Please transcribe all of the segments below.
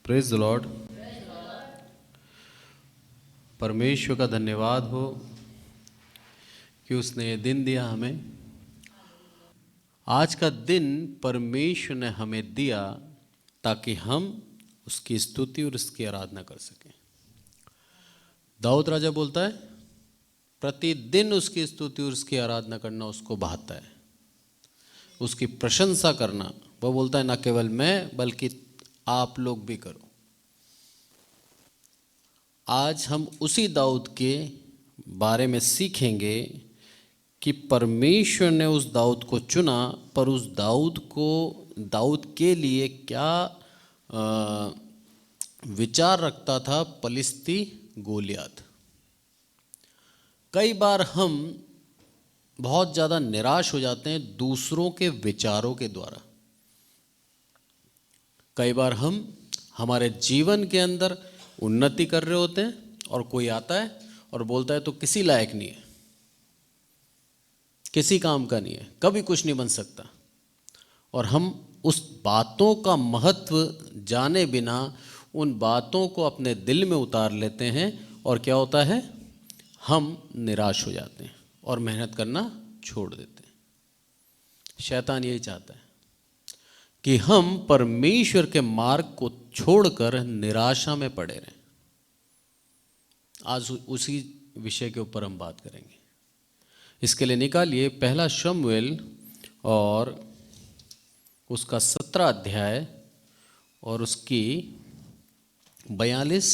Praise the Lord. परमेश्वर का धन्यवाद हो कि उसने ये दिन दिया हमें। आज का दिन परमेश्वर ने हमें दिया ताकि हम उसकी स्तुति और उसकी आराधना कर सकें। दाऊद राजा बोलता है प्रतिदिन उसकी स्तुति और उसकी आराधना करना उसको भाता है, उसकी प्रशंसा करना। वो बोलता है ना केवल मैं बल्कि आप लोग भी करो। आज हम उसी दाऊद के बारे में सीखेंगे कि परमेश्वर ने उस दाऊद को चुना, पर उस दाऊद के लिए क्या विचार रखता था पलिश्ती गोलियत। कई बार हम बहुत ज़्यादा निराश हो जाते हैं दूसरों के विचारों के द्वारा। कई बार हम हमारे जीवन के अंदर उन्नति कर रहे होते हैं और कोई आता है और बोलता है तो किसी लायक नहीं है, किसी काम का नहीं है, कभी कुछ नहीं बन सकता। और हम उस बातों का महत्व जाने बिना उन बातों को अपने दिल में उतार लेते हैं और क्या होता है, हम निराश हो जाते हैं और मेहनत करना छोड़ देते हैं। शैतान यही चाहता है कि हम परमेश्वर के मार्ग को छोड़कर निराशा में पड़े रहें। आज उसी विषय के ऊपर हम बात करेंगे। इसके लिए निकालिए पहला शमूएल और उसका 17 अध्याय और उसकी 42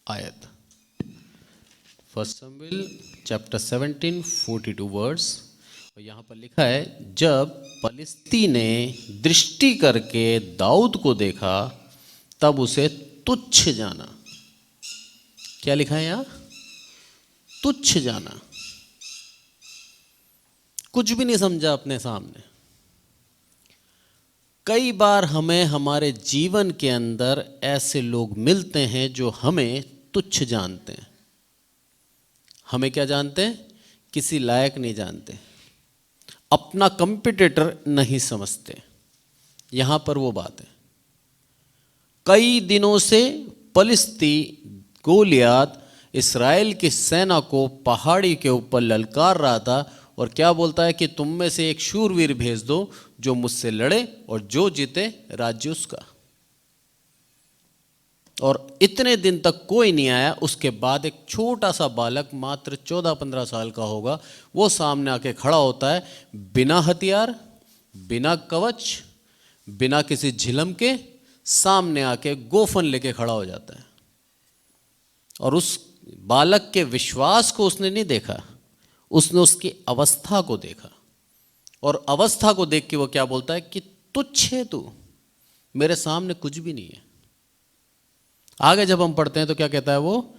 आयत। फर्स्ट शमूएल चैप्टर 17 42 वर्ड्स। और यहाँ पर लिखा है, जब पलिश्ती ने दृष्टि करके दाऊद को देखा तब उसे तुच्छ जाना। क्या लिखा है यहाँ? तुच्छ जाना। कुछ भी नहीं समझा अपने सामने। कई बार हमें हमारे जीवन के अंदर ऐसे लोग मिलते हैं जो हमें तुच्छ जानते हैं। हमें क्या जानते हैं? किसी लायक नहीं जानते, अपना कंपटीटर नहीं समझते। यहां पर वो बात है। कई दिनों से पलिश्ती गोलियत इस्राएल की सेना को पहाड़ी के ऊपर ललकार रहा था और क्या बोलता है कि तुम में से एक शूरवीर भेज दो जो मुझसे लड़े और जो जीते राज्य उसका। और इतने दिन तक कोई नहीं आया। उसके बाद एक छोटा सा बालक मात्र 14-15 साल का होगा, वो सामने आके खड़ा होता है, बिना हथियार, बिना कवच, बिना किसी झिलम के, सामने आके गोफन लेके खड़ा हो जाता है। और उस बालक के विश्वास को उसने नहीं देखा, उसने उसकी अवस्था को देखा। और अवस्था को देख के वो क्या बोलता है कि तुच्छ है तू, मेरे सामने कुछ भी नहीं है। आगे जब हम पढ़ते हैं तो क्या कहता है वो,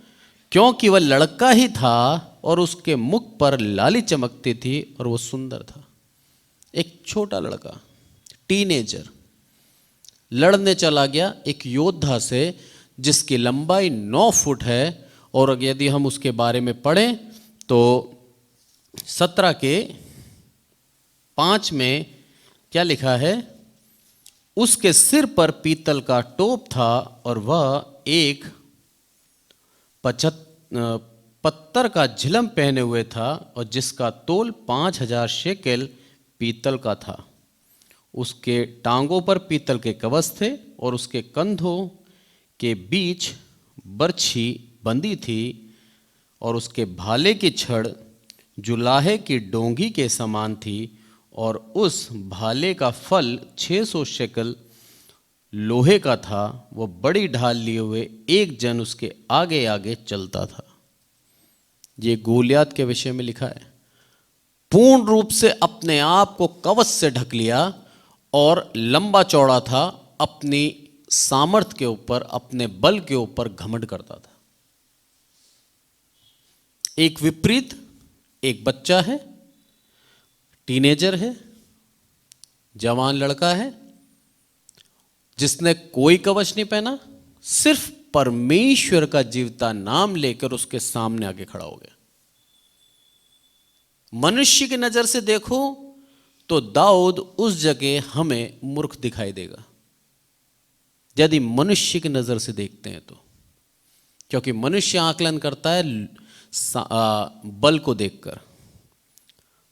क्योंकि वह लड़का ही था और उसके मुख पर लाली चमकती थी और वो सुंदर था। एक छोटा लड़का, टीनेजर, लड़ने चला गया एक योद्धा से जिसकी लंबाई 9 फुट है। और यदि हम उसके बारे में पढ़ें तो 17 के 5 में क्या लिखा है, उसके सिर पर पीतल का टोप था और वह एक पत्तर का झिलम पहने हुए था और जिसका तोल 5000 शेकेल पीतल का था। उसके टांगों पर पीतल के कवच थे और उसके कंधों के बीच बरछी बंदी थी और उसके भाले की छड़ जुलाहे की डोंगी के समान थी और उस भाले का फल 600 शेकल लोहे का था। वो बड़ी ढाल लिए हुए एक जन उसके आगे आगे चलता था। ये गोलियत के विषय में लिखा है। पूर्ण रूप से अपने आप को कवच से ढक लिया और लंबा चौड़ा था, अपनी सामर्थ्य के ऊपर, अपने बल के ऊपर घमंड करता था। एक विपरीत एक बच्चा है, टीनेजर है, जवान लड़का है, जिसने कोई कवच नहीं पहना, सिर्फ परमेश्वर का जीवता नाम लेकर उसके सामने आके खड़ा हो गया। मनुष्य की नजर से देखो तो दाऊद उस जगह हमें मूर्ख दिखाई देगा। यदि मनुष्य की नज़र से देखते हैं तो, क्योंकि मनुष्य आकलन करता है बल को देखकर,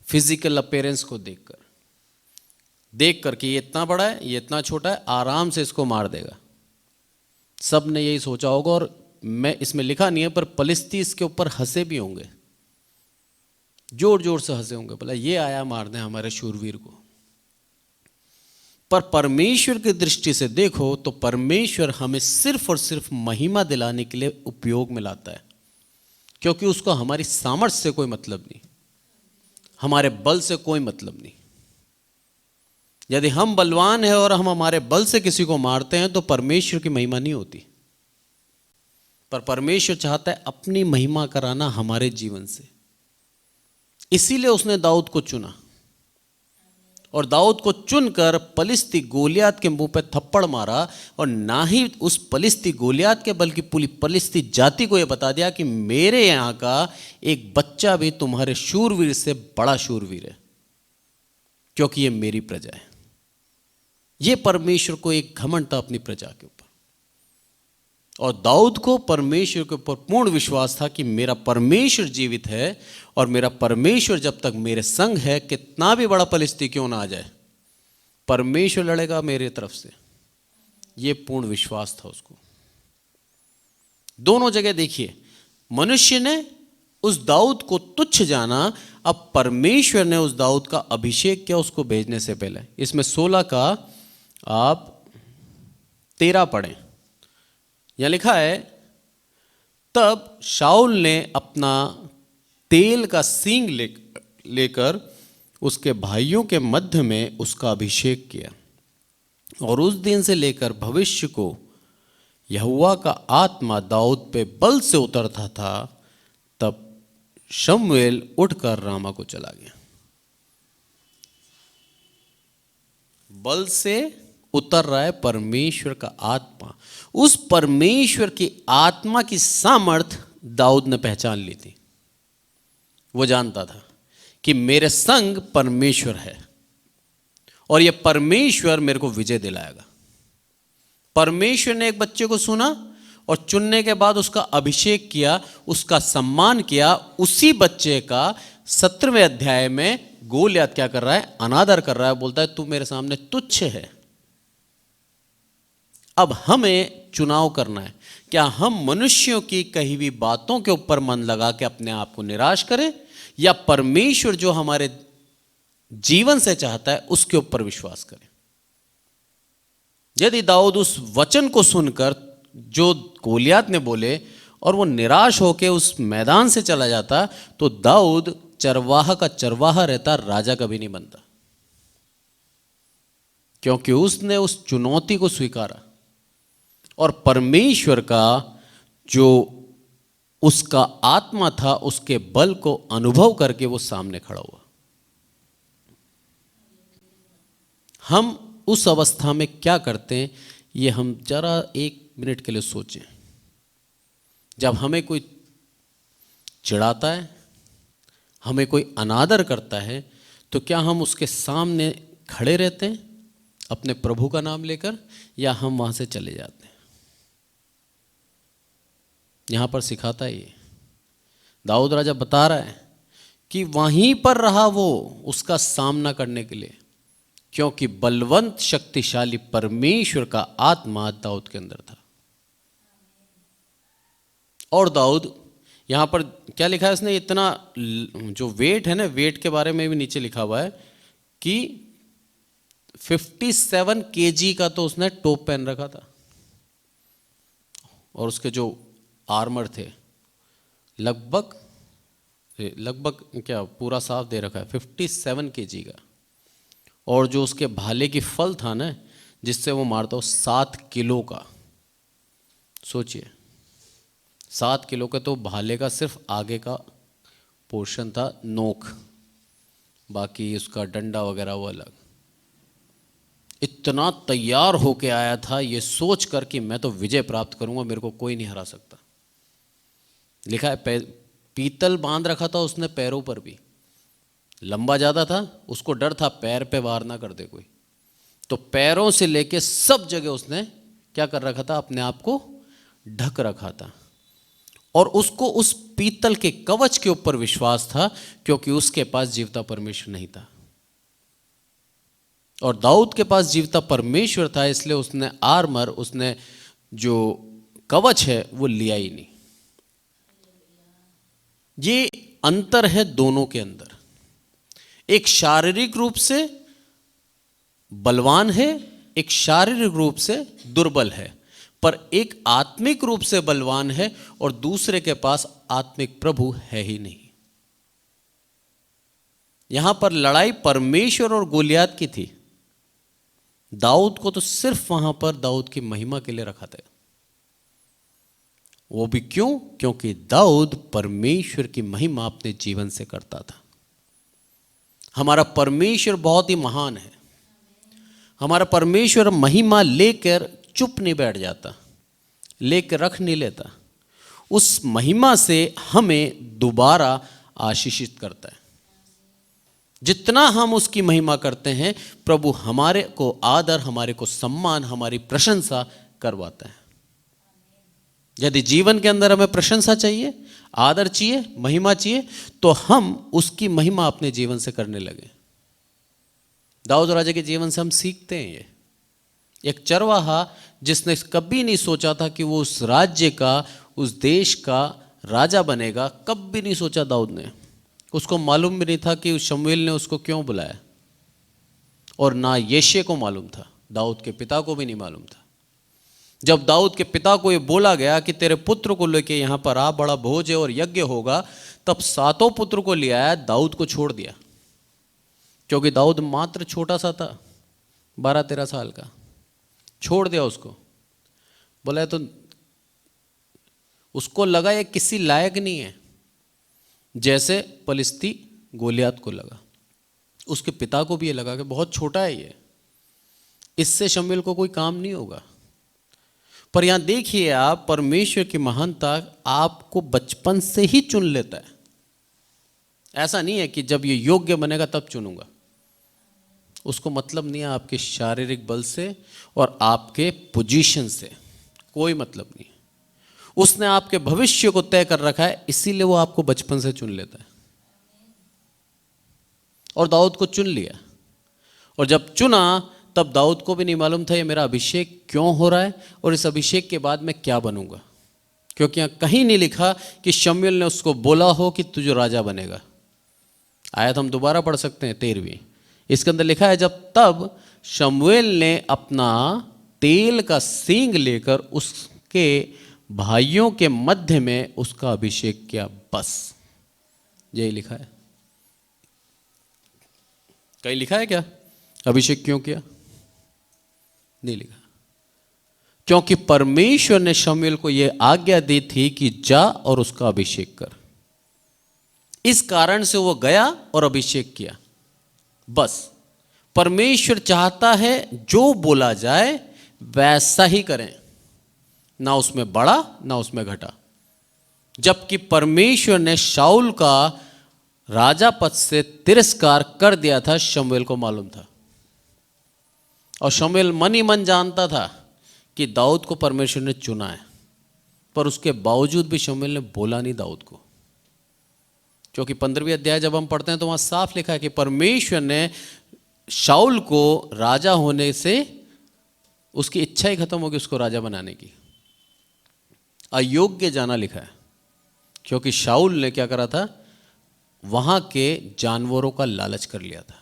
फिजिकल अपीयरेंस को देखकर कि ये इतना बड़ा है, ये इतना छोटा है, आराम से इसको मार देगा। सब ने यही सोचा होगा, और मैं इसमें लिखा नहीं है पर पलिस्ती इसके ऊपर हंसे भी होंगे, जोर जोर से हंसे होंगे, बोला ये आया मारने हमारे शूरवीर को। पर परमेश्वर की दृष्टि से देखो तो परमेश्वर हमें सिर्फ और सिर्फ महिमा दिलाने के लिए उपयोग में लाता है, क्योंकि उसको हमारी सामर्थ्य से कोई मतलब नहीं, हमारे बल से कोई मतलब नहीं। यदि हम बलवान हैं और हम हमारे बल से किसी को मारते हैं तो परमेश्वर की महिमा नहीं होती, पर परमेश्वर चाहता है अपनी महिमा कराना हमारे जीवन से। इसीलिए उसने दाऊद को चुना, और दाऊद को चुनकर पलिस्ती गोलियात के मुंह पे थप्पड़ मारा, और ना ही उस पलिस्ती गोलियात के बल्कि पूरी पलिस्ती जाति को यह बता दिया कि मेरे यहाँ का एक बच्चा भी तुम्हारे शूरवीर से बड़ा शूरवीर है, क्योंकि ये मेरी प्रजा है। ये परमेश्वर को एक घमंड था अपनी प्रजा के ऊपर, और दाऊद को परमेश्वर के ऊपर पूर्ण विश्वास था कि मेरा परमेश्वर जीवित है, और मेरा परमेश्वर जब तक मेरे संग है, कितना भी बड़ा पलिस्ती क्यों ना आ जाए, परमेश्वर लड़ेगा मेरे तरफ से। ये पूर्ण विश्वास था उसको। दोनों जगह देखिए, मनुष्य ने उस दाऊद को तुच्छ जाना, अब परमेश्वर ने उस दाऊद का अभिषेक किया उसको भेजने से पहले। इसमें 16 का आप 13 पढ़ें, यह लिखा है, तब शाऊल ने अपना तेल का सींग लेकर उसके भाइयों के मध्य में उसका अभिषेक किया, और उस दिन से लेकर भविष्य को यहोवा का आत्मा दाऊद पे बल से उतरता था। तब शमूएल उठकर रामा को चला गया। बल से उतर रहा है परमेश्वर का आत्मा। उस परमेश्वर की आत्मा की सामर्थ दाऊद ने पहचान ली थी। वो जानता था कि मेरे संग परमेश्वर है, और ये परमेश्वर मेरे को विजय दिलाएगा। परमेश्वर ने एक बच्चे को सुना और चुनने के बाद उसका अभिषेक किया, उसका सम्मान किया। उसी बच्चे का 17वें अध्याय में गोलियत क्या कर रहा है? अनादर कर रहा है, बोलता है तू मेरे सामने तुच्छ है। अब हमें चुनाव करना है, क्या हम मनुष्यों की कही हुई बातों के ऊपर मन लगा के अपने आप को निराश करें, या परमेश्वर जो हमारे जीवन से चाहता है उसके ऊपर विश्वास करें। यदि दाऊद उस वचन को सुनकर जो गोलियत ने बोले और वो निराश होकर उस मैदान से चला जाता, तो दाऊद चरवाहा का चरवाहा रहता, राजा कभी नहीं बनता, क्योंकि उसने उस चुनौती को स्वीकारा और परमेश्वर का जो उसका आत्मा था उसके बल को अनुभव करके वो सामने खड़ा हुआ। हम उस अवस्था में क्या करते हैं, ये हम जरा 1 मिनट के लिए सोचें। जब हमें कोई चिढ़ाता है, हमें कोई अनादर करता है, तो क्या हम उसके सामने खड़े रहते हैं अपने प्रभु का नाम लेकर, या हम वहां से चले जाते हैं? यहां पर सिखाता है ये दाऊद राजा बता रहा है कि वहीं पर रहा वो उसका सामना करने के लिए, क्योंकि बलवंत शक्तिशाली परमेश्वर का आत्मा दाऊद के अंदर था। और दाऊद यहां पर क्या लिखा है इसने, इतना जो वेट है ना, वेट के बारे में भी नीचे लिखा हुआ है कि 57 केजी का तो उसने टोप पहन रखा था, और उसके जो आर्मर थे लगभग क्या पूरा साफ दे रखा है 57 केजी का, और जो उसके भाले की फल था ना जिससे वो मारता, 7 किलो का। सोचिए 7 किलो का तो भाले का सिर्फ आगे का पोर्शन था, नोक, बाकी उसका डंडा वगैरह वो अलग। इतना तैयार होके आया था ये सोच कर कि मैं तो विजय प्राप्त करूंगा, मेरे को कोई नहीं हरा सकता। लिखा है पीतल बांध रखा था उसने पैरों पर भी, लंबा ज़्यादा था, उसको डर था पैर पे वार ना कर दे कोई, तो पैरों से लेके सब जगह उसने क्या कर रखा था? अपने आप को ढक रखा था। और उसको उस पीतल के कवच के ऊपर विश्वास था, क्योंकि उसके पास जीवता परमेश्वर नहीं था। और दाऊद के पास जीवता परमेश्वर था, इसलिए उसने आर्मर, उसने जो कवच है वो लिया ही नहीं। ये अंतर है दोनों के अंदर। एक शारीरिक रूप से बलवान है, एक शारीरिक रूप से दुर्बल है, पर एक आत्मिक रूप से बलवान है और दूसरे के पास आत्मिक प्रभु है ही नहीं। यहां पर लड़ाई परमेश्वर और गोलियत की थी। दाऊद को तो सिर्फ वहां पर दाऊद की महिमा के लिए रखा था। वो भी क्यों? क्योंकि दाऊद परमेश्वर की महिमा अपने जीवन से करता था। हमारा परमेश्वर बहुत ही महान है। हमारा परमेश्वर महिमा लेकर चुप नहीं बैठ जाता, लेकर रख नहीं लेता। उस महिमा से हमें दोबारा आशीषित करता है। जितना हम उसकी महिमा करते हैं, प्रभु हमारे को आदर, हमारे को सम्मान, हमारी प्रशंसा करवाता है। यदि जीवन के अंदर हमें प्रशंसा चाहिए, आदर चाहिए, महिमा चाहिए, तो हम उसकी महिमा अपने जीवन से करने लगे। दाऊद राजा के जीवन से हम सीखते हैं ये। एक चरवाहा जिसने कभी नहीं सोचा था कि वो उस राज्य का, उस देश का राजा बनेगा, कभी नहीं सोचा दाऊद ने। उसको मालूम भी नहीं था कि शमूएल ने उसको क्यों बुलाया, और ना यिशै को मालूम था, दाऊद के पिता को भी नहीं मालूम था। जब दाऊद के पिता को ये बोला गया कि तेरे पुत्र को लेके यहाँ पर आ, बड़ा भोज है और यज्ञ होगा, तब 7 पुत्र को ले आया, दाऊद को छोड़ दिया। क्योंकि दाऊद मात्र छोटा सा था, 12-13 साल का, छोड़ दिया उसको। बोला तो उसको लगा ये किसी लायक नहीं है, जैसे पलिस्ती गोलियत को लगा। उसके पिता को भी ये लगा कि बहुत छोटा है ये, इससे शमूएल को कोई काम नहीं होगा। पर यहां देखिए आप, परमेश्वर की महानता आपको बचपन से ही चुन लेता है। ऐसा नहीं है कि जब ये योग्य बनेगा तब चुनूंगा। उसको मतलब नहीं है आपके शारीरिक बल से और आपके पोजीशन से, कोई मतलब नहीं है। उसने आपके भविष्य को तय कर रखा है, इसीलिए वो आपको बचपन से चुन लेता है। और दाऊद को चुन लिया, और जब चुना तब दाऊद को भी नहीं मालूम था ये मेरा अभिषेक क्यों हो रहा है और इस अभिषेक के बाद मैं क्या बनूंगा। क्योंकि यहां कहीं नहीं लिखा कि शमूएल ने उसको बोला हो कि तू जो राजा बनेगा। आयत हम दोबारा पढ़ सकते हैं 13वीं। इसके अंदर लिखा है, जब तब शमूएल ने अपना तेल का सींग लेकर उसके भाइयों के मध्य में उसका अभिषेक किया। बस यही लिखा है। कहीं लिखा है क्या अभिषेक क्यों किया? नहीं लिखा। क्योंकि परमेश्वर ने शमूएल को यह आज्ञा दी थी कि जा और उसका अभिषेक कर। इस कारण से वो गया और अभिषेक किया। बस परमेश्वर चाहता है जो बोला जाए वैसा ही करें, ना उसमें बढ़ा ना उसमें घटा। जबकि परमेश्वर ने शाऊल का राजा पद से तिरस्कार कर दिया था, शमूएल को मालूम था। और शमूएल मन ही मन जानता था कि दाऊद को परमेश्वर ने चुना है, पर उसके बावजूद भी शमूएल ने बोला नहीं दाऊद को। क्योंकि 15वीं अध्याय जब हम पढ़ते हैं तो वहां साफ लिखा है कि परमेश्वर ने शाऊल को राजा होने से, उसकी इच्छा ही खत्म होगी उसको राजा बनाने की, अयोग्य जाना लिखा है। क्योंकि शाऊल ने क्या करा था, वहां के जानवरों का लालच कर लिया था,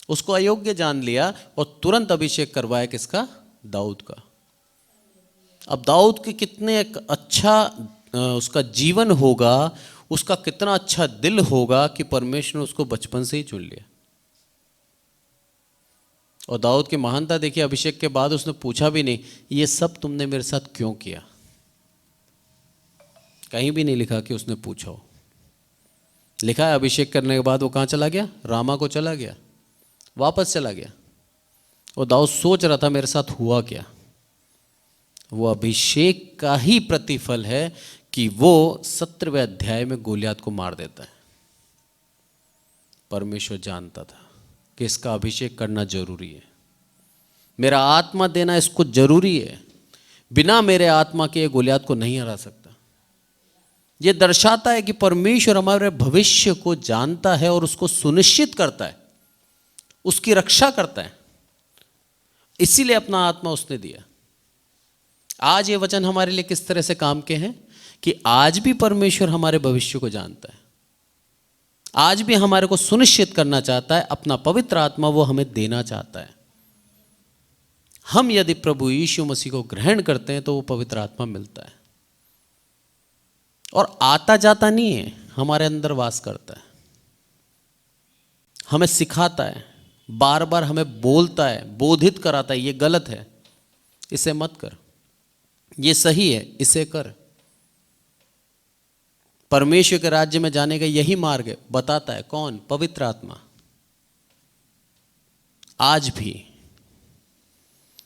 उसको अयोग्य जान लिया और तुरंत अभिषेक करवाया किसका? दाऊद का। अब दाऊद के कितने अच्छा उसका जीवन होगा, उसका कितना अच्छा दिल होगा कि परमेश्वर ने उसको बचपन से ही चुन लिया। और दाऊद की महानता देखिए, अभिषेक के बाद उसने पूछा भी नहीं ये सब तुमने मेरे साथ क्यों किया। कहीं भी नहीं लिखा कि उसने पूछा हो। लिखा है अभिषेक करने के बाद वो कहाँ चला गया? रामा को चला गया, वापस चला गया। और दाऊद सोच रहा था मेरे साथ हुआ क्या। वो अभिषेक का ही प्रतिफल है कि वो 17वें अध्याय में गोलियत को मार देता है। परमेश्वर जानता था कि इसका अभिषेक करना जरूरी है। मेरा आत्मा देना इसको जरूरी है, बिना मेरे आत्मा के ये गोलियत को नहीं हरा सकता। ये दर्शाता है कि परमेश्वर हमारे भविष्य को जानता है और उसको सुनिश्चित करता है, उसकी रक्षा करता है, इसीलिए अपना आत्मा उसने दिया। आज ये वचन हमारे लिए किस तरह से काम के हैं कि आज भी परमेश्वर हमारे भविष्य को जानता है, आज भी हमारे को सुनिश्चित करना चाहता है, अपना पवित्र आत्मा वो हमें देना चाहता है। हम यदि प्रभु यीशु मसीह को ग्रहण करते हैं तो वो पवित्र आत्मा मिलता है, और आता जाता नहीं है, हमारे अंदर वास करता है, हमें सिखाता है, बार बार हमें बोलता है, बोधित कराता है, ये गलत है इसे मत कर, ये सही है इसे कर। परमेश्वर के राज्य में जाने का यही मार्ग है, बताता है कौन? पवित्र आत्मा। आज भी,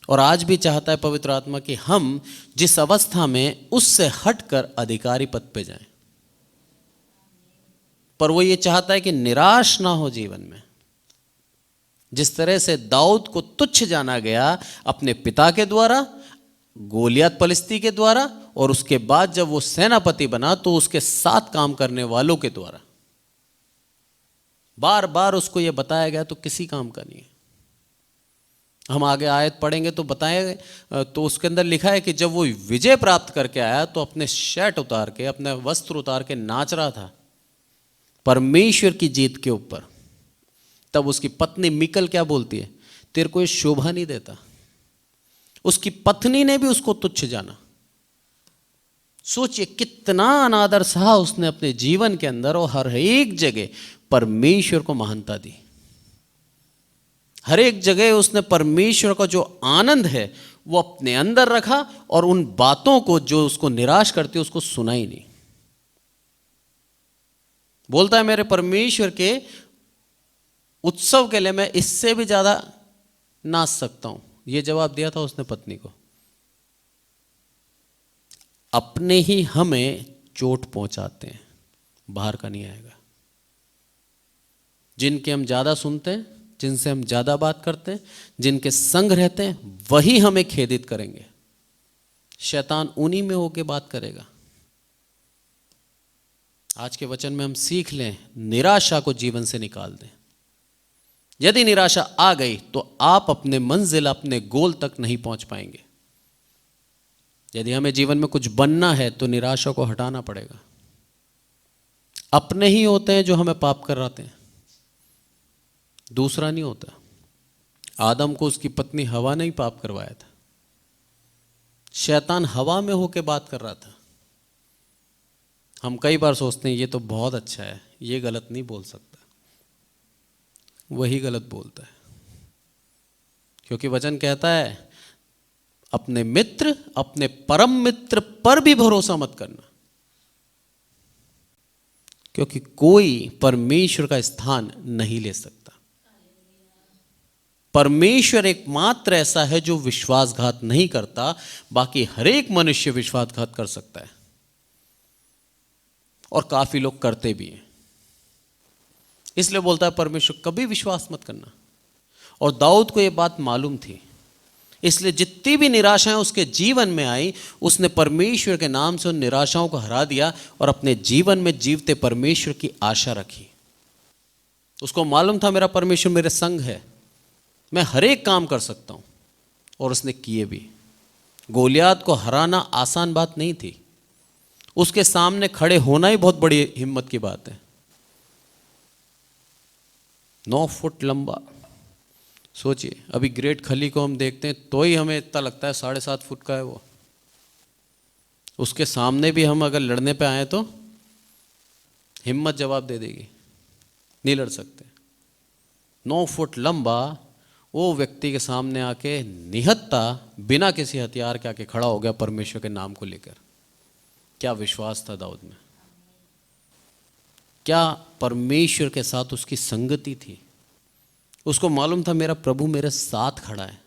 और आज भी चाहता है पवित्र आत्मा कि हम जिस अवस्था में उससे हटकर अधिकारी पद पे जाएं, पर वो ये चाहता है कि निराश ना हो जीवन में। जिस तरह से दाऊद को तुच्छ जाना गया अपने पिता के द्वारा, गोलियत पलिश्ती के द्वारा, और उसके बाद जब वो सेनापति बना तो उसके साथ काम करने वालों के द्वारा। बार बार उसको ये बताया गया तो किसी काम का नहीं है। हम आगे आयत पढ़ेंगे तो बताएंगे, तो उसके अंदर लिखा है कि जब वो विजय प्राप्त करके आया तो अपने शर्ट उतार के, अपने वस्त्र उतार के नाच रहा था परमेश्वर की जीत के ऊपर। तब उसकी पत्नी मिकल क्या बोलती है? तेरे को ये शोभा नहीं देता। उसकी पत्नी ने भी उसको तुच्छ जाना। सोचिए कितना अनादर सहा उसने अपने जीवन के अंदर, और हर एक जगह परमेश्वर को महानता दी। हर एक जगह उसने परमेश्वर का जो आनंद है वो अपने अंदर रखा, और उन बातों को जो उसको निराश करती उसको सुना ही नहीं। बोलता है मेरे परमेश्वर के उत्सव के लिए मैं इससे भी ज्यादा नाच सकता हूं। ये जवाब दिया था उसने पत्नी को। अपने ही हमें चोट पहुंचाते हैं, बाहर का नहीं आएगा। जिनके हम ज्यादा सुनते हैं, जिनसे हम ज्यादा बात करते हैं, जिनके संग रहते हैं, वही हमें खेदित करेंगे। शैतान उन्हीं में होके बात करेगा। आज के वचन में हम सीख लें, निराशा को जीवन से निकाल दें। यदि निराशा आ गई तो आप अपने मंजिल, अपने गोल तक नहीं पहुंच पाएंगे। यदि हमें जीवन में कुछ बनना है तो निराशा को हटाना पड़ेगा। अपने ही होते हैं जो हमें पाप कराते हैं, दूसरा नहीं होता। आदम को उसकी पत्नी हवा ने ही पाप करवाया था। शैतान हवा में होके बात कर रहा था। हम कई बार सोचते हैं ये तो बहुत अच्छा है, ये गलत नहीं बोल सकता, वही गलत बोलता है। क्योंकि वचन कहता है अपने मित्र, अपने परम मित्र पर भी भरोसा मत करना, क्योंकि कोई परमेश्वर का स्थान नहीं ले सकता। परमेश्वर एकमात्र ऐसा है जो विश्वासघात नहीं करता, बाकी हर एक मनुष्य विश्वासघात कर सकता है, और काफी लोग करते भी हैं। इसलिए बोलता है परमेश्वर कभी विश्वास मत करना। और दाऊद को यह बात मालूम थी, इसलिए जितनी भी निराशाएं उसके जीवन में आई, उसने परमेश्वर के नाम से उन निराशाओं को हरा दिया और अपने जीवन में जीवते परमेश्वर की आशा रखी। उसको मालूम था मेरा परमेश्वर मेरे संग है, मैं हर एक काम कर सकता हूं, और उसने किए भी। गोलियत को हराना आसान बात नहीं थी, उसके सामने खड़े होना ही बहुत बड़ी हिम्मत की बात है। 9 फुट लंबा, सोचिए अभी ग्रेट खली को हम देखते हैं तो ही हमें इतना लगता है 7.5 फुट का है वो। उसके सामने भी हम अगर लड़ने पे आए तो हिम्मत जवाब दे देगी, नहीं लड़ सकते। 9 फुट लंबा वो व्यक्ति के सामने आके निहत्ता बिना किसी हथियार के आके खड़ा हो गया परमेश्वर के नाम को लेकर। क्या विश्वास था दाऊद में, क्या परमेश्वर के साथ उसकी संगति थी। उसको मालूम था मेरा प्रभु मेरे साथ खड़ा है,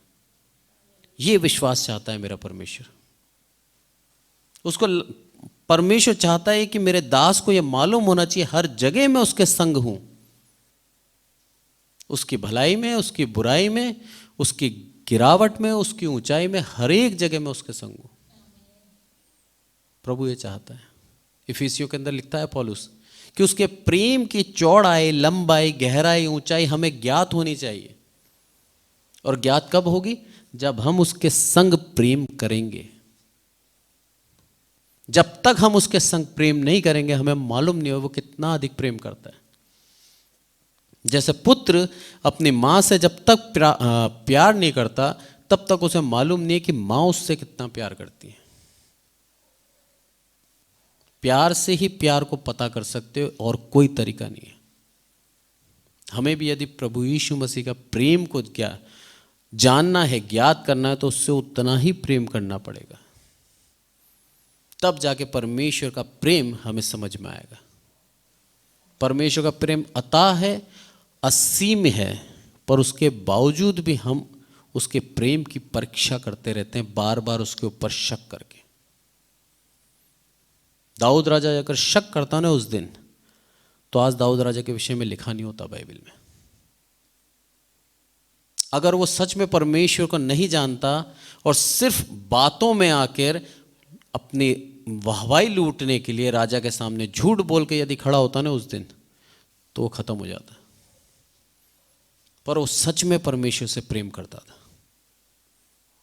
ये विश्वास चाहता है मेरा परमेश्वर। उसको परमेश्वर चाहता है कि मेरे दास को यह मालूम होना चाहिए हर जगह मैं उसके संग हूं, उसकी भलाई में, उसकी बुराई में, उसकी गिरावट में, उसकी ऊंचाई में, हर एक जगह में उसके संग हूं। प्रभु ये चाहता है। इफिसियों के अंदर लिखता है पौलुस कि उसके प्रेम की चौड़ाई, लंबाई, गहराई, ऊंचाई हमें ज्ञात होनी चाहिए। और ज्ञात कब होगी? जब हम उसके संग प्रेम करेंगे। जब तक हम उसके संग प्रेम नहीं करेंगे, हमें मालूम नहीं हो वो कितना अधिक प्रेम करता है। जैसे पुत्र अपनी मां से जब तक प्यार नहीं करता, तब तक उसे मालूम नहीं है कि मां उससे कितना प्यार करती है। प्यार से ही प्यार को पता कर सकते हो, और कोई तरीका नहीं है। हमें भी यदि प्रभु यीशु मसीह का प्रेम को जानना है, ज्ञात करना है, तो उससे उतना ही प्रेम करना पड़ेगा। तब जाके परमेश्वर का प्रेम हमें समझ में आएगा। परमेश्वर का प्रेम अथाह है, असीम है, पर उसके बावजूद भी हम उसके प्रेम की परीक्षा करते रहते हैं, बार बार उसके ऊपर शक करके। दाऊद राजा अगर शक करता ना उस दिन, तो आज दाऊद राजा के विषय में लिखा नहीं होता बाइबल में। अगर वो सच में परमेश्वर को नहीं जानता और सिर्फ बातों में आकर अपनी वाहवाही लूटने के लिए राजा के सामने झूठ बोल के यदि खड़ा होता ना उस दिन, तो वो खत्म हो जाता। पर वो सच में परमेश्वर से प्रेम करता था,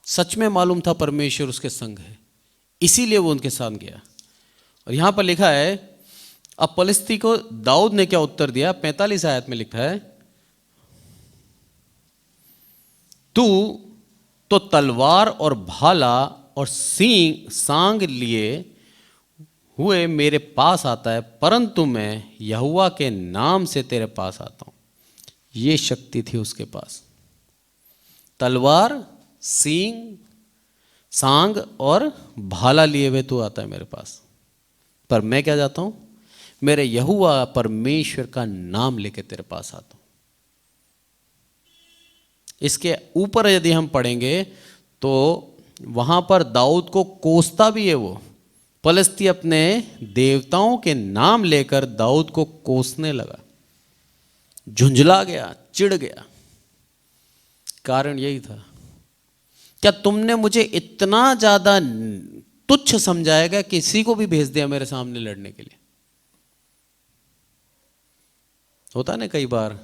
सच में मालूम था परमेश्वर उसके संग है, इसीलिए वो उनके साथ गया। और यहां पर लिखा है, अब पलिश्ती को दाऊद ने क्या उत्तर दिया? 45 आयत में लिखा है, तू तो तलवार और भाला और सांग लिए हुए मेरे पास आता है, परंतु मैं यहोवा के नाम से तेरे पास आता हूं। ये शक्ति थी उसके पास। तलवार, सांग और भाला लिए हुए तू आता है मेरे पास, पर मैं क्या जाता हूं? मेरे यहोवा परमेश्वर का नाम लेके तेरे पास आता हूं। इसके ऊपर यदि हम पढ़ेंगे तो वहां पर दाऊद को कोसता भी है वो। पलिश्ती अपने देवताओं के नाम लेकर दाऊद को कोसने लगा, झुंझला गया, चिढ़ गया। कारण यही था, क्या तुमने मुझे इतना ज्यादा तुच्छ समझाएगा, किसी को भी भेज दिया मेरे सामने लड़ने के लिए? होता ना कई बार,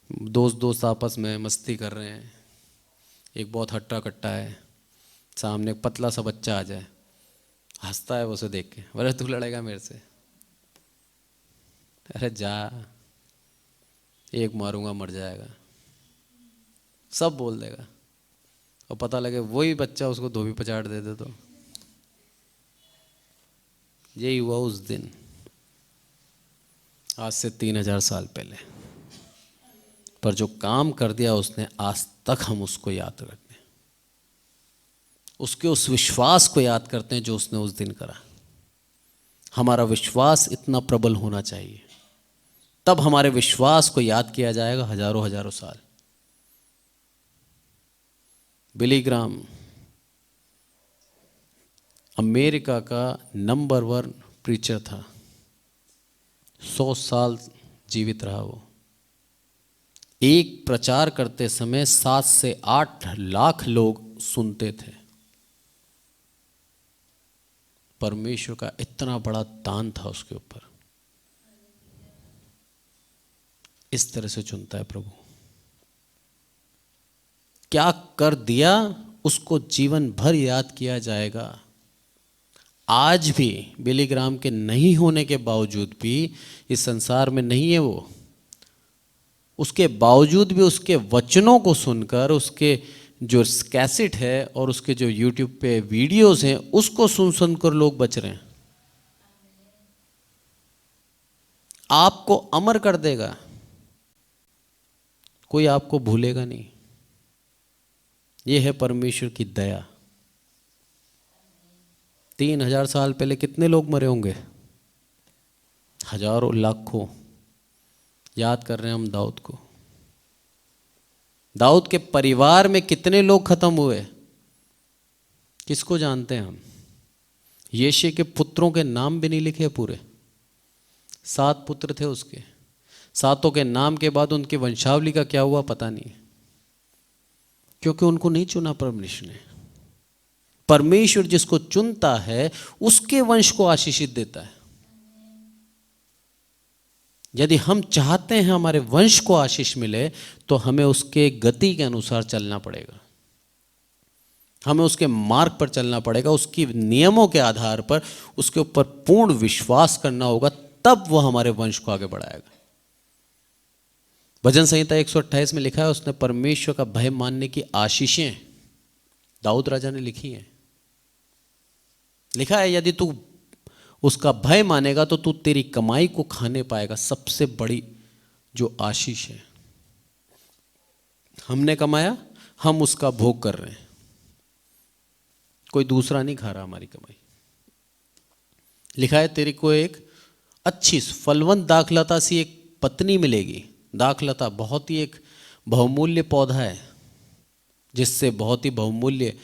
दोस्त आपस में मस्ती कर रहे हैं, एक बहुत हट्टा कट्टा है, सामने एक पतला सा बच्चा आ जाए, हंसता है वो उसे देख के, अरे तू लड़ेगा मेरे से? अरे जा, एक मारूंगा मर जाएगा, सब बोल देगा। और पता लगे वही बच्चा उसको धोबी पचाड़ दे दे तो। यही हुआ उस दिन, आज से 3000 साल पहले। पर जो काम कर दिया उसने, आज तक हम उसको याद करते हैं, उसके उस विश्वास को याद करते हैं जो उसने उस दिन करा। हमारा विश्वास इतना प्रबल होना चाहिए, तब हमारे विश्वास को याद किया जाएगा हजारों हजारों साल। बिली ग्राम अमेरिका का नंबर 1 प्रीचर था, 100 साल जीवित रहा वो। एक प्रचार करते समय 7 से 8 लाख लोग सुनते थे। परमेश्वर का इतना बड़ा दान था उसके ऊपर। इस तरह से चुनता है प्रभु। क्या कर दिया उसको जीवन भर याद किया जाएगा। आज भी बिली ग्राम के नहीं होने के बावजूद भी, इस संसार में नहीं है वो, उसके बावजूद भी उसके वचनों को सुनकर, उसके जो कैसेट है और उसके जो यूट्यूब पे वीडियोस हैं, उसको सुन सुनकर लोग बच रहे हैं। आपको अमर कर देगा, कोई आपको भूलेगा नहीं। यह है परमेश्वर की दया। 3000 साल पहले कितने लोग मरे होंगे? हजारों, लाखों। याद कर रहे हैं हम दाऊद को। दाऊद के परिवार में कितने लोग खत्म हुए, किसको जानते हैं हम? यिशै के पुत्रों के नाम भी नहीं लिखे पूरे। 7 पुत्र थे उसके, 7 के नाम के बाद उनकी वंशावली का क्या हुआ पता नहीं। क्योंकि उनको नहीं चुना परमेश्वर ने। परमेश्वर जिसको चुनता है उसके वंश को आशीषित देता है। यदि हम चाहते हैं हमारे वंश को आशीष मिले तो हमें उसके गति के अनुसार चलना पड़ेगा, हमें उसके मार्ग पर चलना पड़ेगा, उसकी नियमों के आधार पर उसके ऊपर पूर्ण विश्वास करना होगा, तब वो हमारे वंश को आगे बढ़ाएगा। भजन संहिता 128 में लिखा है, उसने परमेश्वर का भय मानने की आशीषें दाऊद राजा ने लिखी हैं। लिखा है यदि तू उसका भय मानेगा तो तू तेरी कमाई को खाने पाएगा। सबसे बड़ी जो आशीष है, हमने कमाया, हम उसका भोग कर रहे हैं, कोई दूसरा नहीं खा रहा हमारी कमाई। लिखा है तेरी को एक अच्छी फलवंत दाखलता सी एक पत्नी मिलेगी। दाखलता बहुत ही एक बहुमूल्य पौधा है, जिससे बहुत ही बहुमूल्य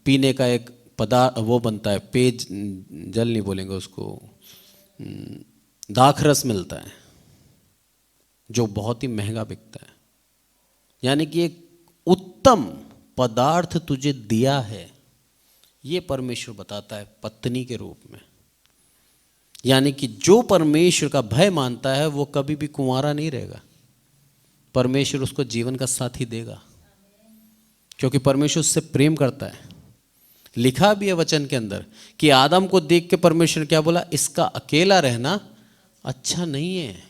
पीने का एक पदार्थ वो बनता है, पेय जल नहीं बोलेंगे उसको, दाखरस मिलता है जो बहुत ही महंगा बिकता है। यानी कि एक उत्तम पदार्थ तुझे दिया है, ये परमेश्वर बताता है पत्नी के रूप में। यानी कि जो परमेश्वर का भय मानता है वो कभी भी कुंवारा नहीं रहेगा, परमेश्वर उसको जीवन का साथी देगा, क्योंकि परमेश्वर उससे प्रेम करता है। लिखा भी है वचन के अंदर कि आदम को देख के परमेश्वर क्या बोला, इसका अकेला रहना अच्छा नहीं है।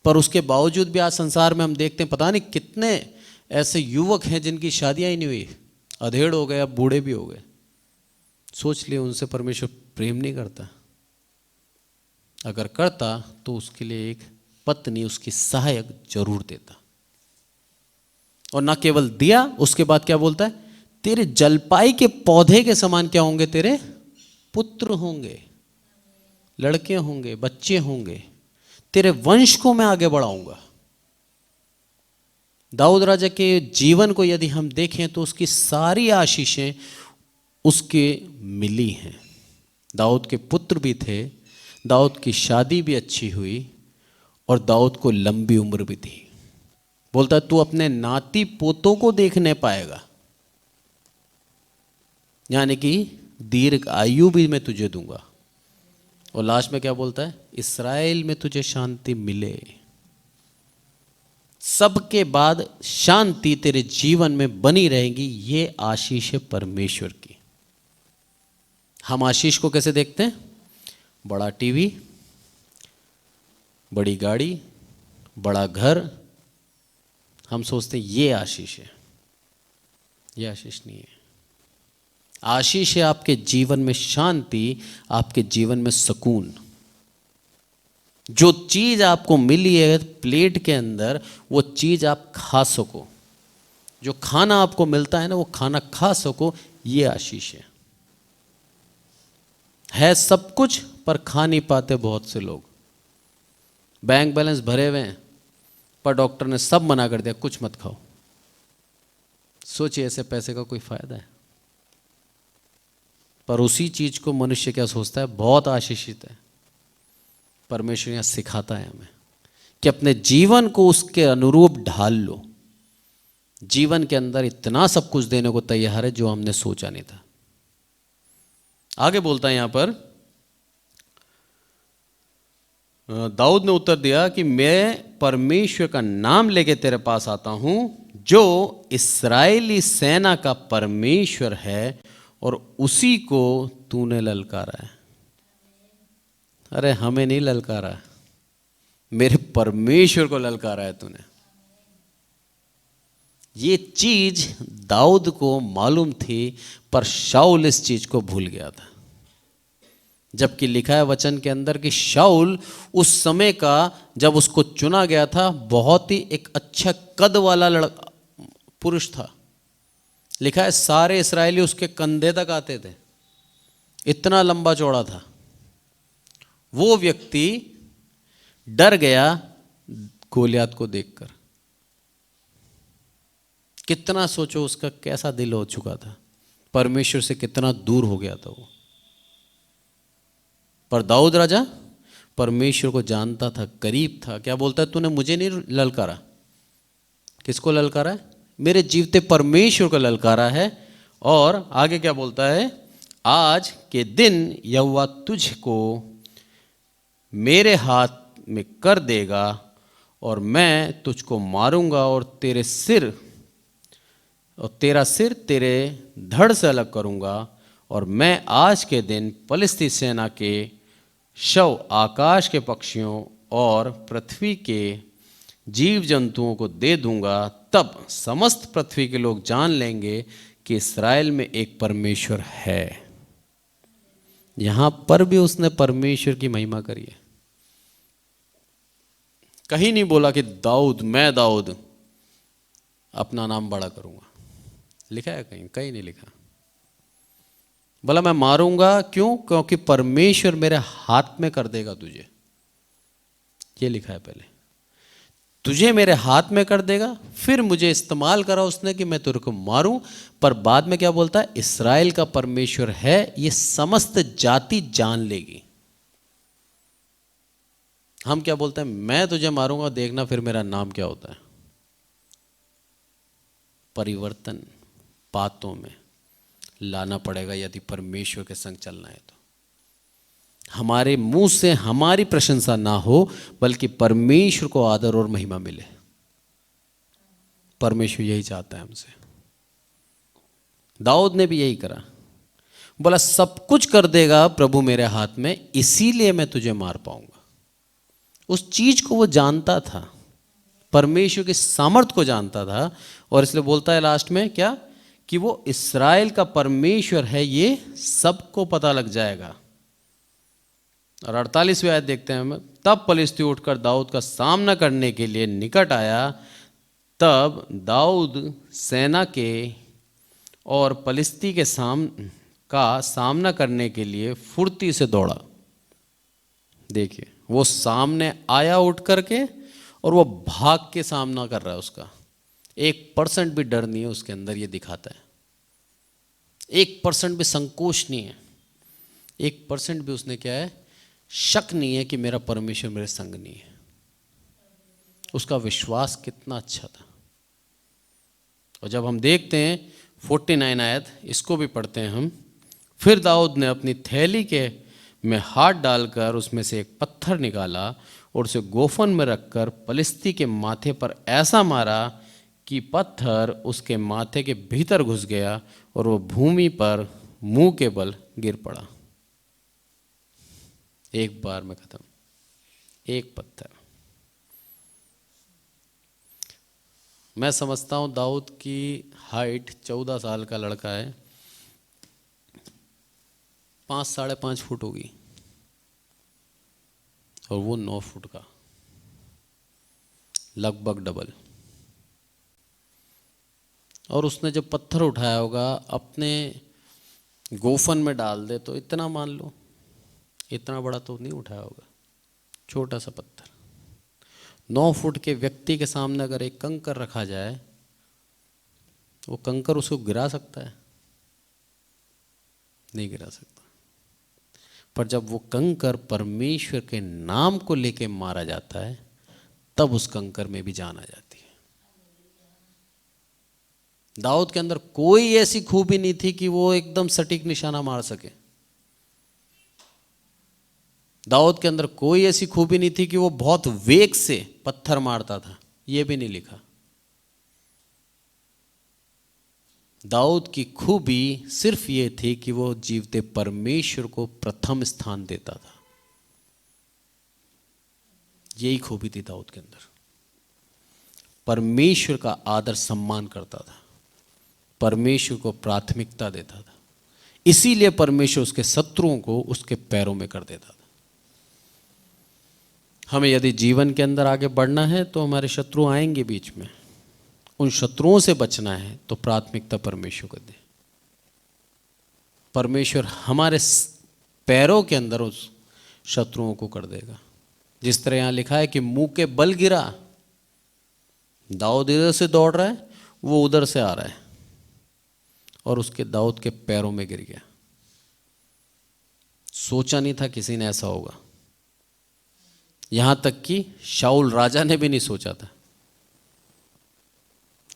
पर उसके बावजूद भी आज संसार में हम देखते हैं पता नहीं कितने ऐसे युवक हैं जिनकी शादियां ही नहीं हुई, अधेड़ हो गए, अब बूढ़े भी हो गए। सोच लिए उनसे परमेश्वर प्रेम नहीं करता। अगर करता तो उसके लिए एक पत्नी, उसकी सहायक जरूर देता। और ना केवल दिया, उसके बाद क्या बोलता है, तेरे जलपाई के पौधे के समान क्या होंगे, तेरे पुत्र होंगे, लड़के होंगे, बच्चे होंगे, तेरे वंश को मैं आगे बढ़ाऊंगा। दाऊद राजा के जीवन को यदि हम देखें तो उसकी सारी आशीषें उसके मिली हैं। दाऊद के पुत्र भी थे, दाऊद की शादी भी अच्छी हुई और दाऊद को लंबी उम्र भी थी। बोलता है तू अपने नाती पोतों को देखने पाएगा, यानी कि दीर्घ आयु भी मैं तुझे दूंगा। और लास्ट में क्या बोलता है, इस्राएल में तुझे शांति मिले। सबके बाद शांति तेरे जीवन में बनी रहेगी, ये आशीष है परमेश्वर की। हम आशीष को कैसे देखते हैं, बड़ा टीवी, बड़ी गाड़ी, बड़ा घर, हम सोचते हैं ये आशीष है। ये आशीष नहीं है। आशीष है आपके जीवन में शांति, आपके जीवन में सुकून। जो चीज आपको मिली है प्लेट के अंदर, वो चीज आप खा सको, जो खाना आपको मिलता है ना, वो खाना खा सको, ये आशीष है सब कुछ पर खा नहीं पाते बहुत से लोग। बैंक बैलेंस भरे हुए हैं पर डॉक्टर ने सब मना कर दिया, कुछ मत खाओ। सोचिए ऐसे पैसे का कोई फायदा है? पर उसी चीज को मनुष्य क्या सोचता है, बहुत आशीषित है। परमेश्वर यहां सिखाता है हमें कि अपने जीवन को उसके अनुरूप ढाल लो। जीवन के अंदर इतना सब कुछ देने को तैयार है जो हमने सोचा नहीं था। आगे बोलता है यहां पर, दाऊद ने उत्तर दिया कि मैं परमेश्वर का नाम लेके तेरे पास आता हूं, जो इस्राएली सेना का परमेश्वर है और उसी को तूने ललकारा है। अरे हमें नहीं ललकारा, मेरे परमेश्वर को ललकारा है तूने। ये चीज दाऊद को मालूम थी, पर शाऊल इस चीज को भूल गया था। जबकि लिखा है वचन के अंदर कि शाऊल उस समय का, जब उसको चुना गया था, बहुत ही एक अच्छा कद वाला पुरुष था। लिखा है सारे इस्राएली उसके कंधे तक आते थे, इतना लंबा चौड़ा था। वो व्यक्ति डर गया गोलियत को देखकर। कितना सोचो उसका कैसा दिल हो चुका था, परमेश्वर से कितना दूर हो गया था वो। पर दाऊद राजा परमेश्वर को जानता था, करीब था। क्या बोलता है, तूने मुझे नहीं ललकारा, किसको ललकारा है? मेरे जीवते परमेश्वर को ललकारा है। और आगे क्या बोलता है? आज के दिन यहोवा तुझको मेरे हाथ में कर देगा और मैं तुझको मारूंगा और तेरा सिर तेरे धड़ से अलग करूंगा। और मैं आज के दिन पलिस्ती सेना के शव आकाश के पक्षियों और पृथ्वी के जीव जंतुओं को दे दूंगा। तब समस्त पृथ्वी के लोग जान लेंगे कि इस्राएल में एक परमेश्वर है। यहां पर भी उसने परमेश्वर की महिमा करी है। कहीं नहीं बोला कि मैं दाऊद अपना नाम बड़ा करूंगा। लिखा है कहीं? कहीं नहीं लिखा। बोला मैं मारूंगा, क्यों? क्योंकि परमेश्वर मेरे हाथ में कर देगा तुझे। ये लिखा है पहले, तुझे मेरे हाथ में कर देगा, फिर मुझे इस्तेमाल करा उसने कि मैं तेरे को मारूं। पर बाद में क्या बोलता है? इस्राएल का परमेश्वर है, ये समस्त जाति जान लेगी। हम क्या बोलते हैं? मैं तुझे मारूंगा, देखना फिर मेरा नाम क्या होता है। परिवर्तन बातों में लाना पड़ेगा यदि परमेश्वर के संग चलना है तो। हमारे मुंह से हमारी प्रशंसा ना हो, बल्कि परमेश्वर को आदर और महिमा मिले। परमेश्वर यही चाहता है हमसे। दाऊद ने भी यही करा। बोला सब कुछ कर देगा प्रभु मेरे हाथ में, इसीलिए मैं तुझे मार पाऊंगा। उस चीज को वो जानता था, परमेश्वर के सामर्थ को जानता था। और इसलिए बोलता है लास्ट में क्या? कि वो इस्राएल का परमेश्वर है, ये सबको पता लग जाएगा। और 48वें आयत देखते हैं हम। तब पलिश्ती उठकर दाऊद का सामना करने के लिए निकट आया। तब दाऊद सेना के और पलिश्ती के सामना करने के लिए फुर्ती से दौड़ा। देखिए, वो सामने आया उठ करके, और वो भाग के सामना कर रहा है। उसका 1% भी डर नहीं है उसके अंदर, ये दिखाता है। 1% भी संकोच नहीं है। 1% भी उसने क्या है? शक नहीं है कि मेरा परमेश्वर मेरे संग नहीं है। उसका विश्वास कितना अच्छा था। और जब हम देखते हैं 49 आयत, इसको भी पढ़ते हैं हम। फिर दाऊद ने अपनी थैली के में हाथ डालकर उसमें से एक पत्थर निकाला और उसे गोफन में रखकर पलिश्ती के माथे पर ऐसा मारा कि पत्थर उसके माथे के भीतर घुस गया और वो भूमि पर मुंह के बल गिर पड़ा। एक बार में खत्म, एक पत्थर। मैं समझता हूं दाऊद की हाइट 14 साल का लड़का है, 5-5.5 फुट होगी, और वो 9 फुट का, लगभग डबल। और उसने जब पत्थर उठाया होगा अपने गोफन में डाल दे तो इतना मान लो, इतना बड़ा तो नहीं उठाया होगा, छोटा सा पत्थर। 9 फुट के व्यक्ति के सामने अगर एक कंकर रखा जाए, वो कंकर उसको गिरा सकता है? नहीं गिरा सकता। पर जब वो कंकर परमेश्वर के नाम को लेके मारा जाता है, तब उस कंकर में भी जान आ जाती है। दाऊद के अंदर कोई ऐसी खूबी नहीं थी कि वो एकदम सटीक निशाना मार सके। दाऊद के अंदर कोई ऐसी खूबी नहीं थी कि वो बहुत वेग से पत्थर मारता था, ये भी नहीं लिखा। दाऊद की खूबी सिर्फ ये थी कि वो जीवते परमेश्वर को प्रथम स्थान देता था। यही खूबी थी दाऊद के अंदर। परमेश्वर का आदर सम्मान करता था, परमेश्वर को प्राथमिकता देता था। इसीलिए परमेश्वर उसके शत्रुओं को उसके पैरों में कर देता था। हमें यदि जीवन के अंदर आगे बढ़ना है तो हमारे शत्रु आएंगे बीच में, उन शत्रुओं से बचना है तो प्राथमिकता परमेश्वर को दे। परमेश्वर हमारे पैरों के अंदर उस शत्रुओं को कर देगा। जिस तरह यहां लिखा है कि मुंह के बल गिरा, दाऊद इधर से दौड़ रहा है, वो उधर से आ रहा है, और उसके दाऊद के पैरों में गिर गया। सोचा नहीं था किसी ने ऐसा होगा। यहां तक कि शाऊल राजा ने भी नहीं सोचा था।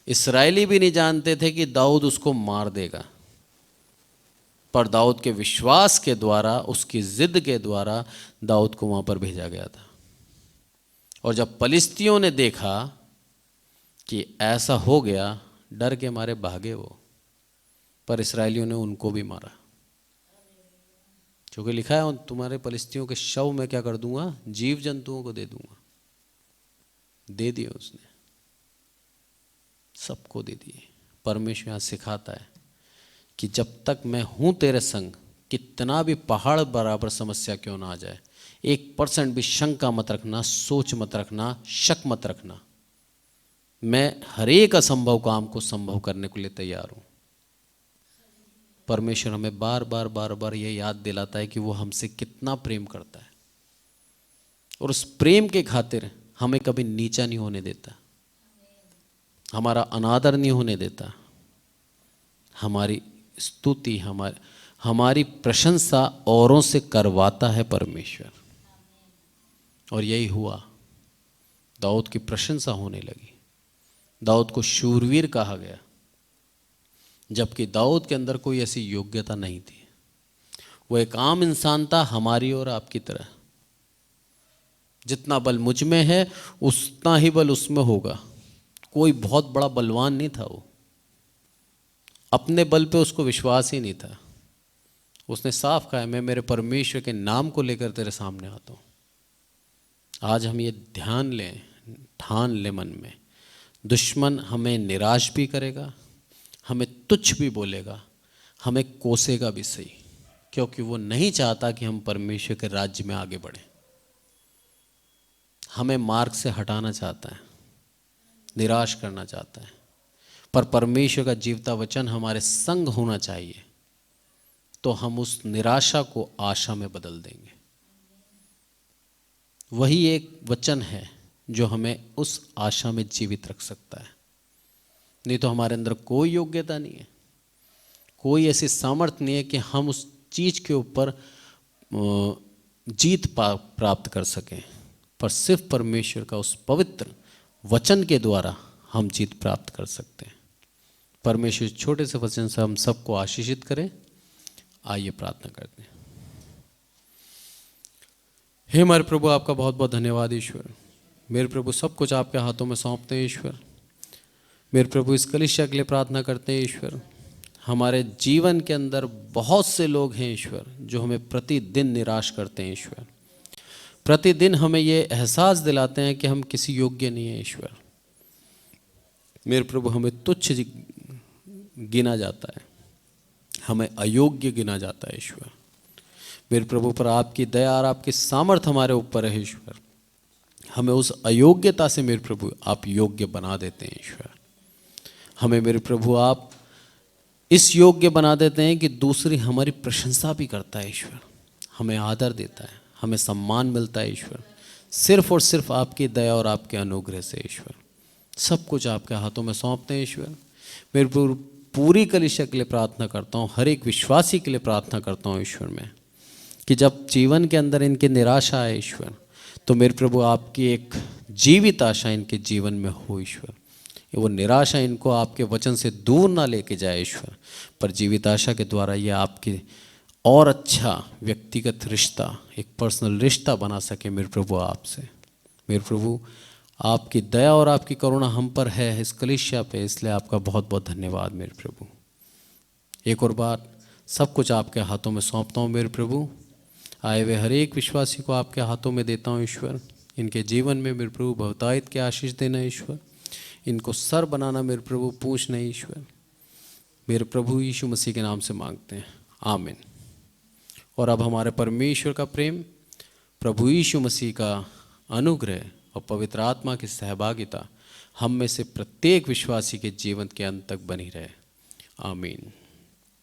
इस्राएली भी नहीं जानते थे कि दाऊद उसको मार देगा, पर दाऊद के विश्वास के द्वारा, उसकी जिद के द्वारा दाऊद को वहां पर भेजा गया था। और जब पलिस्तियों ने देखा कि ऐसा हो गया, डर के मारे भागे वो, पर इस्राएलियों ने उनको भी मारा। क्योंकि लिखा है तुम्हारे पलिस्तियों के शव में क्या कर दूंगा, जीव जंतुओं को दे दूंगा। दे दिए उसने, सबको दे दिए। परमेश्वर यहाँ सिखाता है कि जब तक मैं हूं तेरे संग, कितना भी पहाड़ बराबर समस्या क्यों ना आ जाए, 1% भी शंका मत रखना, सोच मत रखना, शक मत रखना। मैं हर एक असंभव काम को संभव करने के लिए तैयार हूं। परमेश्वर हमें बार बार बार बार ये याद दिलाता है कि वो हमसे कितना प्रेम करता है, और उस प्रेम के खातिर हमें कभी नीचा नहीं होने देता, हमारा अनादर नहीं होने देता, हमारी स्तुति, हमारी प्रशंसा औरों से करवाता है परमेश्वर। और यही हुआ, दाऊद की प्रशंसा होने लगी। दाऊद को शूरवीर कहा गया, जबकि दाऊद के अंदर कोई ऐसी योग्यता नहीं थी। वो एक आम इंसान था, हमारी और आपकी तरह। जितना बल मुझ में है उतना ही बल उसमें होगा। कोई बहुत बड़ा बलवान नहीं था वो, अपने बल पे उसको विश्वास ही नहीं था। उसने साफ कहा है, मैं मेरे परमेश्वर के नाम को लेकर तेरे सामने आता हूँ। आज हम ये ध्यान लें, ठान लें मन में, दुश्मन हमें निराश भी करेगा, हमें तुच्छ भी बोलेगा, हमें कोसेगा भी सही, क्योंकि वो नहीं चाहता कि हम परमेश्वर के राज्य में आगे बढ़ें। हमें मार्ग से हटाना चाहता है, निराश करना चाहता है, पर परमेश्वर का जीवता वचन हमारे संग होना चाहिए, तो हम उस निराशा को आशा में बदल देंगे। वही एक वचन है जो हमें उस आशा में जीवित रख सकता है। नहीं तो हमारे अंदर कोई योग्यता नहीं है, कोई ऐसी सामर्थ्य नहीं है कि हम उस चीज के ऊपर जीत प्राप्त कर सकें, पर सिर्फ परमेश्वर का उस पवित्र वचन के द्वारा हम जीत प्राप्त कर सकते हैं। परमेश्वर छोटे से वचन से हम सबको आशीषित करें। आइए प्रार्थना करते हैं। हे हमारे प्रभु, आपका बहुत बहुत धन्यवाद ईश्वर। मेरे प्रभु, सब कुछ आपके हाथों में सौंपते हैं ईश्वर। मेरे प्रभु, इस कलीसिया के लिए प्रार्थना करते हैं ईश्वर। हमारे जीवन के अंदर बहुत से लोग हैं ईश्वर, जो हमें प्रतिदिन निराश करते हैं ईश्वर। प्रतिदिन हमें ये एहसास दिलाते हैं कि हम किसी योग्य नहीं हैं ईश्वर। मेरे प्रभु, हमें तुच्छ गिना जाता है, हमें अयोग्य गिना जाता है ईश्वर। मेरे प्रभु, पर आपकी दया और आपकी सामर्थ हमारे ऊपर है ईश्वर। हमें उस अयोग्यता से मेरे प्रभु आप योग्य बना देते हैं ईश्वर। हमें मेरे प्रभु आप इस योग्य बना देते हैं कि दूसरी हमारी प्रशंसा भी करता है ईश्वर, हमें आदर देता है, हमें सम्मान मिलता है ईश्वर, सिर्फ और सिर्फ आपकी दया और आपके अनुग्रह से ईश्वर। सब कुछ आपके हाथों में सौंपते हैं ईश्वर। मेरे प्रभु, पूरी कलीसिया के लिए प्रार्थना करता हूँ, हर एक विश्वासी के लिए प्रार्थना करता हूँ ईश्वर में, कि जब जीवन के अंदर इनकी निराशा है ईश्वर, तो मेरे प्रभु आपकी एक जीवित आशा इनके जीवन में हो ईश्वर। वो निराशा इनको आपके वचन से दूर ना लेके जाए ईश्वर, पर जीवित आशा के द्वारा ये आपके और अच्छा व्यक्तिगत रिश्ता, एक पर्सनल रिश्ता बना सके मेरे प्रभु आपसे। मेरे प्रभु, आपकी दया और आपकी करुणा हम पर है इस कलीसिया पे, इसलिए आपका बहुत बहुत धन्यवाद मेरे प्रभु। एक और बार सब कुछ आपके हाथों में सौंपता हूँ मेरे प्रभु। आए हुए हर एक विश्वासी को आपके हाथों में देता हूँ ईश्वर। इनके जीवन में मेरे प्रभु बहुतायत के आशीष देना ईश्वर, इनको सर बनाना मेरे प्रभु, पूछ नहीं ईश्वर। मेरे प्रभु यीशु मसीह के नाम से मांगते हैं, आमीन। और अब हमारे परमेश्वर का प्रेम, प्रभु यीशु मसीह का अनुग्रह और पवित्र आत्मा की सहभागिता हम में से प्रत्येक विश्वासी के जीवन के अंत तक बनी रहे, आमीन।